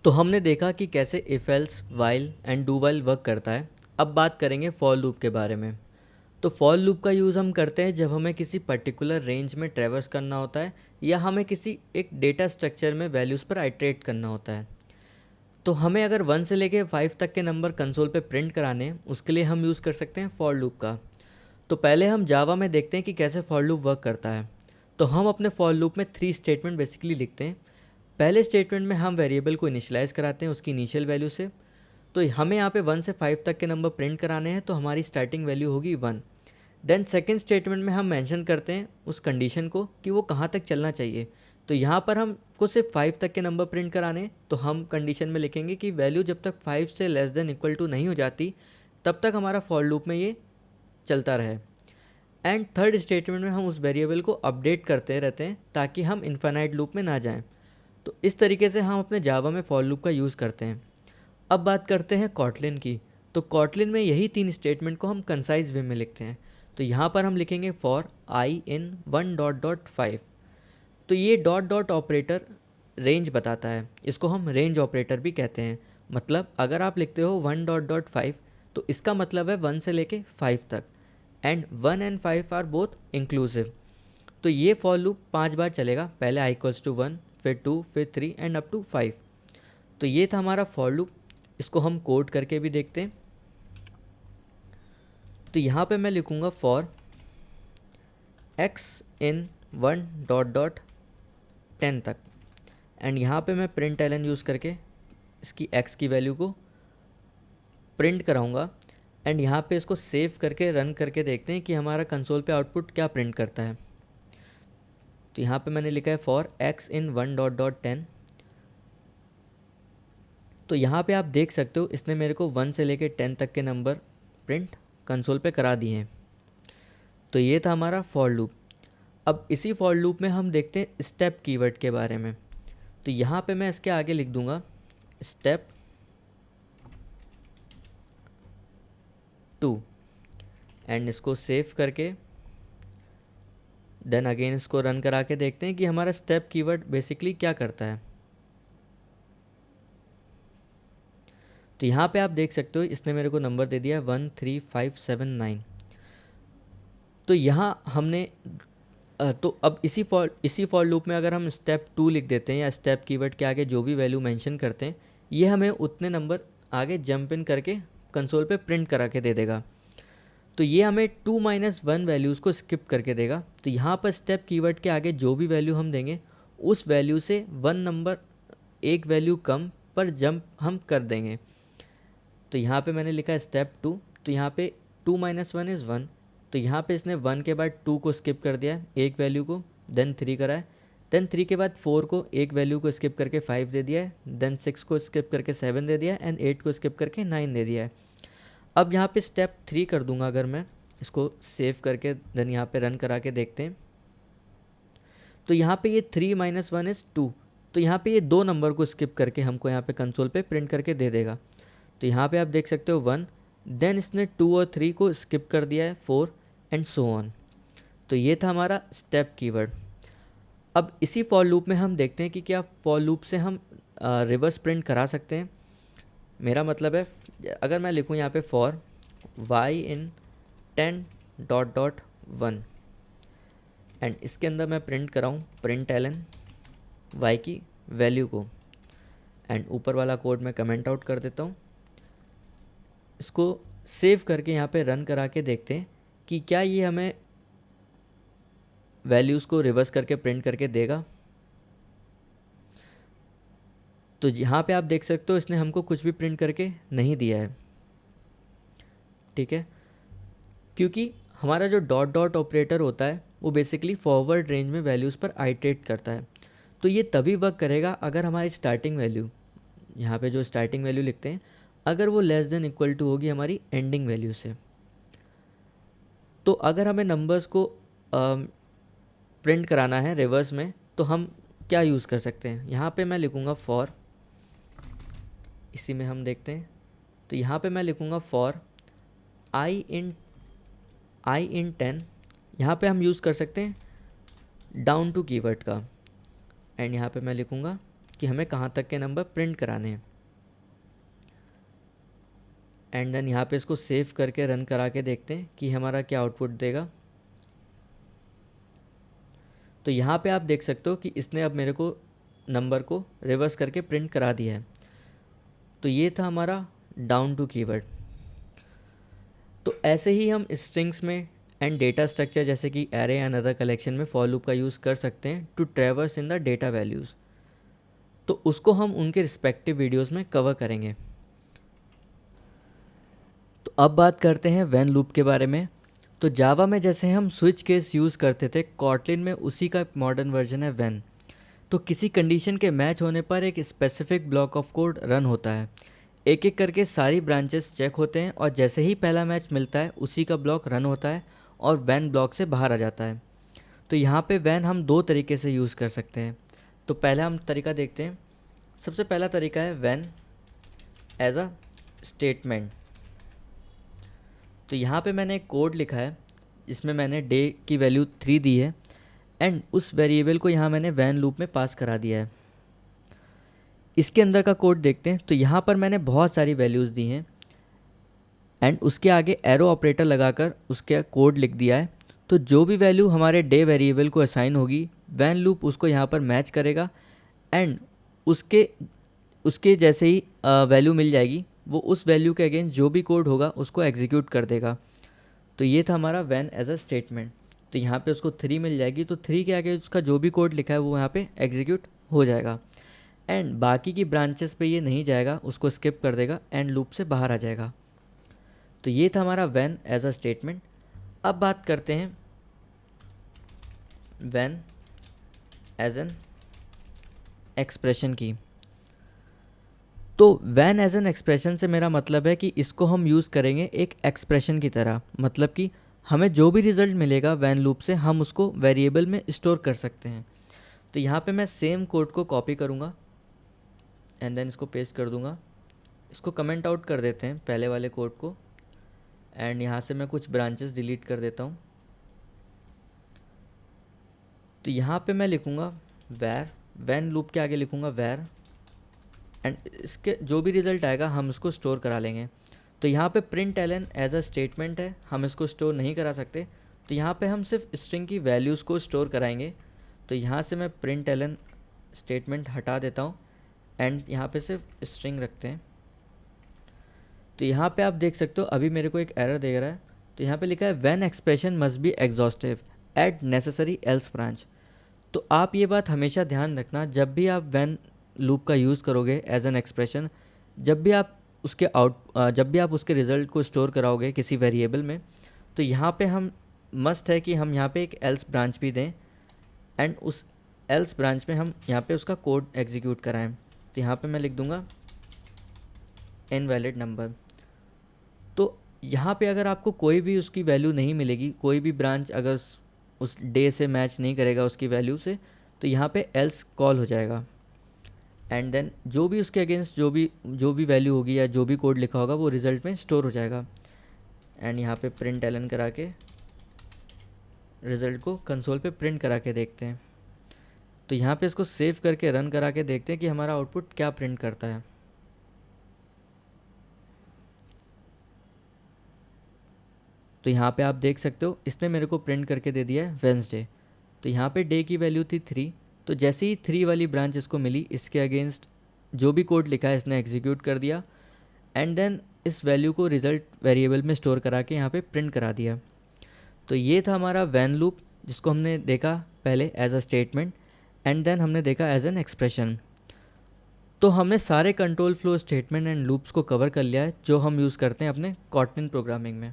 तो हमने देखा कि कैसे if else while and do while work करता है। अब बात करेंगे फॉर लूप के बारे में। तो फॉर लूप का यूज़ हम करते हैं जब हमें किसी पर्टिकुलर रेंज में ट्रैवर्स करना होता है या हमें किसी एक डेटा स्ट्रक्चर में वैल्यूज़ पर आइट्रेट करना होता है। तो हमें अगर 1 से लेके 5 तक के नंबर कंसोल पे प्रिंट कराने हैं, उसके लिए हम यूज़ कर सकते हैं फॉर लूप का। तो पहले हम जावा में देखते हैं कि कैसे फॉर लूप वर्क करता है। तो हम अपने फॉर लूप में 3 स्टेटमेंट बेसिकली लिखते हैं। पहले स्टेटमेंट में हम वेरिएबल को इनिशियलाइज़ कराते हैं उसकी इनिशियल वैल्यू से। तो हमें यहाँ पे 1 से 5 तक के नंबर प्रिंट कराने हैं, तो हमारी स्टार्टिंग वैल्यू होगी 1। देन सेकेंड स्टेटमेंट में हम मेंशन करते हैं उस कंडीशन को कि वो कहाँ तक चलना चाहिए। तो यहाँ पर हमको सिर्फ 5 तक के नंबर प्रिंट कराने हैं, तो हम कंडीशन में लिखेंगे कि वैल्यू जब तक 5 से लेस देन इक्वल टू नहीं हो जाती तब तक हमारा फॉर लूप में ये चलता रहे। एंड थर्ड स्टेटमेंट में हम उस वेरिएबल को अपडेट करते रहते हैं ताकि हम इन्फाइनाइट लूप में ना जाएं। तो इस तरीके से हम अपने जावा में फॉर लूप का यूज़ करते हैं। अब बात करते हैं कॉटलिन की। तो कॉटलिन में यही 3 स्टेटमेंट को हम कंसाइज वे में लिखते हैं। तो यहाँ पर हम लिखेंगे फॉर आई इन 1.5। तो ये डॉट डॉट ऑपरेटर रेंज बताता है, इसको हम रेंज ऑपरेटर भी कहते हैं। मतलब अगर आप लिखते हो 1.5 तो इसका मतलब है 1 से लेके 5 तक, and 1 and 5 are both inclusive. तो ये फॉर लूप 5 बार चलेगा, पहले आई इक्वल्स टू 1, फिर 2, फिर 3 एंड अप टू 5। तो ये था हमारा फॉर लूप। इसको हम कोड करके भी देखते हैं। तो यहाँ पे मैं लिखूँगा फॉर एक्स इन 1.10 तक, एंड यहाँ पे मैं प्रिंट एलन यूज़ करके इसकी एक्स की वैल्यू को प्रिंट कराऊंगा। एंड यहाँ पे इसको सेव करके रन करके देखते हैं कि हमारा कंसोल पे आउटपुट क्या प्रिंट करता है। तो यहाँ पे मैंने लिखा है फॉर एक्स इन 1.10। तो यहाँ पे आप देख सकते हो इसने मेरे को 1 से लेके 10 तक के नंबर प्रिंट कंसोल पे करा दिए हैं। तो ये था हमारा फॉर लूप। अब इसी फॉर लूप में हम देखते हैं स्टेप कीवर्ड के बारे में। तो यहाँ पे मैं इसके आगे लिख दूंगा स्टेप 2, एंड इसको सेव करके देन अगेन इसको रन करा के देखते हैं कि हमारा स्टेप कीवर्ड बेसिकली क्या करता है। तो यहाँ पे आप देख सकते हो इसने मेरे को नंबर दे दिया 13579। तो यहाँ हमने तो अब इसी फॉर लूप में अगर हम स्टेप 2 लिख देते हैं या स्टेप कीवर्ड के आगे जो भी वैल्यू मेंशन करते हैं, ये हमें उतने नंबर आगे जंप इन करके कंसोल पे प्रिंट करा के दे देगा। तो ये हमें 2-1 वैल्यूज़ को स्किप करके देगा। तो यहाँ पर स्टेप कीवर्ड के आगे जो भी वैल्यू हम देंगे उस वैल्यू से 1 नंबर एक वैल्यू कम पर जंप हम कर देंगे। तो यहाँ पे मैंने लिखा है स्टेप 2। तो यहाँ पे 2-1 इज़ 1। तो यहाँ पे इसने 1 के बाद 2 को स्किप कर दिया है एक वैल्यू को, देन 3 करा है, देन 3 के बाद 4 को एक वैल्यू को स्किप करके 5 दे दिया है, देन 6 को स्किप करके 7 दे दिया है, एंड 8 को स्किप करके 9 दे दिया है। अब यहाँ पे स्टेप 3 कर दूंगा अगर मैं इसको सेव करके देन यहाँ पे रन करा के देखते हैं। तो यहाँ पे ये 3-1 इज़ 2। तो यहाँ पे ये 2 नंबर को स्किप करके हमको यहाँ पे कंसोल पे प्रिंट करके दे देगा। तो यहाँ पे आप देख सकते हो 1, देन इसने 2 और 3 को स्किप कर दिया है 4 एंड सो ऑन। तो ये था हमारा स्टेप कीवर्ड। अब इसी फॉर लूप में हम देखते हैं कि क्या फॉर लूप से हम रिवर्स प्रिंट करा सकते हैं। मेरा मतलब है अगर मैं लिखूँ यहाँ पे फॉर वाई इन 10.1 एंड इसके अंदर मैं प्रिंट कराऊँ प्रिंट एलन वाई की वैल्यू को, एंड ऊपर वाला कोड मैं कमेंट आउट कर देता हूँ। इसको सेव करके यहाँ पे रन करा के देखते हैं कि क्या ये हमें वैल्यूज़ को रिवर्स करके प्रिंट करके देगा। तो यहाँ पे आप देख सकते हो इसने हमको कुछ भी प्रिंट करके नहीं दिया है। ठीक है, क्योंकि हमारा जो डॉट डॉट ऑपरेटर होता है वो बेसिकली फॉरवर्ड रेंज में वैल्यूज़ पर आइट्रेट करता है। तो ये तभी वर्क करेगा अगर हमारी स्टार्टिंग वैल्यू, यहाँ पे जो स्टार्टिंग वैल्यू लिखते हैं, अगर वो लेस देन इक्वल टू होगी हमारी एंडिंग वैल्यू से। तो अगर हमें नंबर्स को प्रिंट कराना है रिवर्स में तो हम क्या यूज़ कर सकते हैं। यहाँ पे मैं लिखूँगा फॉर, इसी में हम देखते हैं। तो यहाँ पे मैं लिखूँगा फॉर आई इन 10। यहाँ पे हम यूज़ कर सकते हैं डाउन टू कीवर्ड का, एंड यहाँ पे मैं लिखूँगा कि हमें कहाँ तक के नंबर प्रिंट कराने हैं। एंड देन यहाँ पे इसको सेव करके रन करा के देखते हैं कि हमारा क्या आउटपुट देगा। तो यहाँ पे आप देख सकते हो कि इसने अब मेरे को नंबर को रिवर्स करके प्रिंट करा दिया है। तो ये था हमारा डाउन टू कीवर्ड। तो ऐसे ही हम स्ट्रिंग्स में एंड डेटा स्ट्रक्चर जैसे कि एरे एंड अदर कलेक्शन में फॉर लूप का यूज़ कर सकते हैं to traverse in the data values. तो उसको हम उनके रिस्पेक्टिव वीडियोस में कवर करेंगे। तो अब बात करते हैं व्हेन लूप के बारे में। तो जावा में जैसे हम स्विच केस यूज़ करते थे, कॉटलिन में उसी का मॉडर्न वर्जन है व्हेन। तो किसी कंडीशन के मैच होने पर एक specific block of code run होता है, एक एक करके सारी ब्रांचेस चेक होते हैं और जैसे ही पहला मैच मिलता है उसी का ब्लॉक रन होता है और व्हेन ब्लॉक से बाहर आ जाता है। तो यहाँ पे व्हेन हम दो तरीके से यूज़ कर सकते हैं। तो पहला हम तरीका देखते हैं। सबसे पहला तरीका है व्हेन एज अ स्टेटमेंट। तो यहाँ पे मैंने एक कोड लिखा है जिसमें मैंने डे की वैल्यू 3 दी है एंड उस वेरिएबल को यहाँ मैंने व्हेन लूप में पास करा दिया है। इसके अंदर का कोड देखते हैं। तो यहाँ पर मैंने बहुत सारी वैल्यूज़ दी हैं एंड उसके आगे एरो ऑपरेटर लगाकर उसके कोड लिख दिया है। तो जो भी वैल्यू हमारे डे वेरिएबल को असाइन होगी, व्हेन लूप उसको यहाँ पर मैच करेगा एंड उसके उसके जैसे ही वैल्यू मिल जाएगी, वो उस वैल्यू के अगेंस्ट जो भी कोड होगा उसको एग्जीक्यूट कर देगा। तो ये था हमारा व्हेन एज अ स्टेटमेंट। तो यहाँ पे उसको 3 मिल जाएगी, तो 3 के आगे उसका जो भी कोड लिखा है वो यहाँ पे एग्जीक्यूट हो जाएगा एंड बाकी की ब्रांचेस पे ये नहीं जाएगा, उसको स्किप कर देगा एंड लूप से बाहर आ जाएगा। तो ये था हमारा व्हेन एज अ स्टेटमेंट। अब बात करते हैं व्हेन एज एन एक्सप्रेशन की। तो व्हेन एज एन एक्सप्रेशन से मेरा मतलब है कि इसको हम यूज़ करेंगे एक एक्सप्रेशन की तरह। मतलब कि हमें जो भी रिज़ल्ट मिलेगा व्हेन लूप से हम उसको वेरिएबल में स्टोर कर सकते हैं। तो यहाँ पे मैं सेम कोड को कॉपी करूँगा एंड देन इसको पेस्ट कर दूँगा। इसको कमेंट आउट कर देते हैं पहले वाले कोड को एंड यहाँ से मैं कुछ ब्रांचेस डिलीट कर देता हूँ। तो यहाँ पे मैं लिखूँगा वैर, व्हेन लूप के आगे लिखूँगा वैर एंड इसके जो भी रिज़ल्ट आएगा हम इसको स्टोर करा लेंगे। तो यहाँ पे println as a statement है, हम इसको स्टोर नहीं करा सकते। तो यहाँ पे हम सिर्फ स्ट्रिंग की वैल्यूज़ को स्टोर कराएंगे। तो यहाँ से मैं प्रिंट एलन स्टेटमेंट हटा देता हूँ एंड यहाँ पे सिर्फ स्ट्रिंग रखते हैं। तो यहाँ पे आप देख सकते हो अभी मेरे को एक एरर दे रहा है। तो यहाँ पे लिखा है when expression must be exhaustive and necessary else branch. तो आप ये बात हमेशा ध्यान रखना, जब भी आप व्हेन लूप का यूज़ करोगे एज एन एक्सप्रेशन, जब भी आप उसके रिज़ल्ट को स्टोर कराओगे किसी वेरिएबल में, तो यहाँ पे हम मस्ट है कि हम यहाँ पे एक एल्स ब्रांच भी दें एंड उस एल्स ब्रांच में हम यहाँ पे उसका कोड एग्जीक्यूट कराएं। तो यहाँ पे मैं लिख दूँगा इनवैलिड नंबर। तो यहाँ पे अगर आपको कोई भी उसकी वैल्यू नहीं मिलेगी, कोई भी ब्रांच अगर उस डे से मैच नहीं करेगा उसकी वैल्यू से, तो यहाँ पे एल्स कॉल हो जाएगा एंड देन जो भी उसके अगेंस्ट जो भी वैल्यू होगी या जो भी कोड लिखा होगा वो रिज़ल्ट में स्टोर हो जाएगा। एंड यहाँ पे प्रिंट एलन करा के रिज़ल्ट को कंसोल पे प्रिंट करा के देखते हैं। तो यहाँ पे इसको सेव करके रन करा के देखते हैं कि हमारा आउटपुट क्या प्रिंट करता है। तो यहाँ पे आप देख सकते हो इसने मेरे को प्रिंट करके दे दिया है वेंसडे। तो यहाँ पे डे की वैल्यू थी 3। तो जैसे ही 3 वाली ब्रांच इसको मिली, इसके अगेंस्ट जो भी कोड लिखा है इसने एग्जीक्यूट कर दिया एंड देन इस वैल्यू को रिज़ल्ट वेरिएबल में स्टोर करा के यहाँ पे प्रिंट करा दिया। तो ये था हमारा व्हेन लूप, जिसको हमने देखा पहले as a statement and then हमने देखा एज एन एक्सप्रेशन। तो हमने सारे control flow statement and loops को कवर कर लिया है जो हम यूज़ करते हैं अपने कॉटलिन प्रोग्रामिंग में।